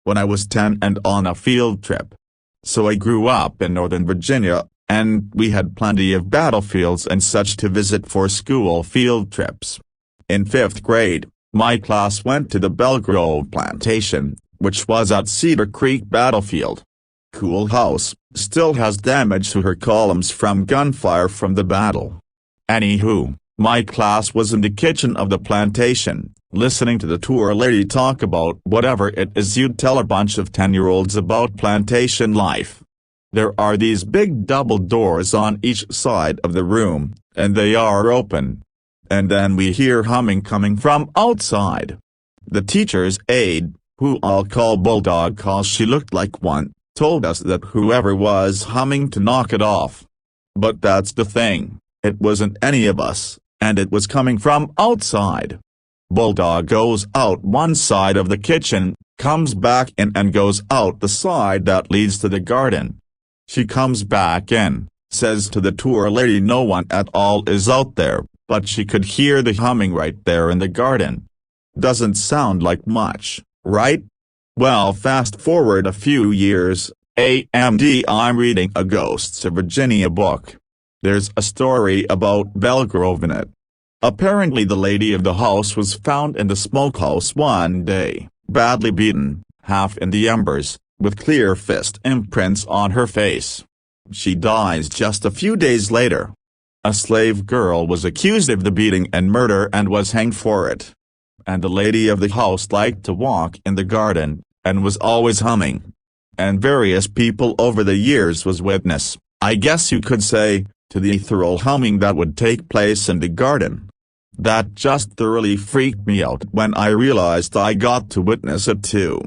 when I was 10 and on a field trip. So I grew up in Northern Virginia, and we had plenty of battlefields and such to visit for school field trips. In 5th grade, my class went to the Belle Grove plantation, which was at Cedar Creek Battlefield. Cool house, still has damage to her columns from gunfire from the battle. Anyhoo, my class was in the kitchen of the plantation, listening to the tour lady talk about whatever it is you'd tell a bunch of 10-year-olds about plantation life. There are these big double doors on each side of the room, and they are open. And then we hear humming coming from outside. The teacher's aide, who I'll call Bulldog cause she looked like one, told us that whoever was humming to knock it off. But that's the thing, it wasn't any of us, and it was coming from outside. Bulldog goes out one side of the kitchen, comes back in and goes out the side that leads to the garden. She comes back in, says to the tour lady no one at all is out there, but she could hear the humming right there in the garden. Doesn't sound like much, right? Well, fast forward a few years, I'm reading a Ghosts of Virginia book. There's a story about Belle Grove in it. Apparently the lady of the house was found in the smokehouse one day, badly beaten, half in the embers, with clear fist imprints on her face. She dies just a few days later. A slave girl was accused of the beating and murder and was hanged for it. And the lady of the house liked to walk in the garden, and was always humming. And various people over the years was witness, I guess you could say, to the ethereal humming that would take place in the garden. That just thoroughly freaked me out when I realized I got to witness it too.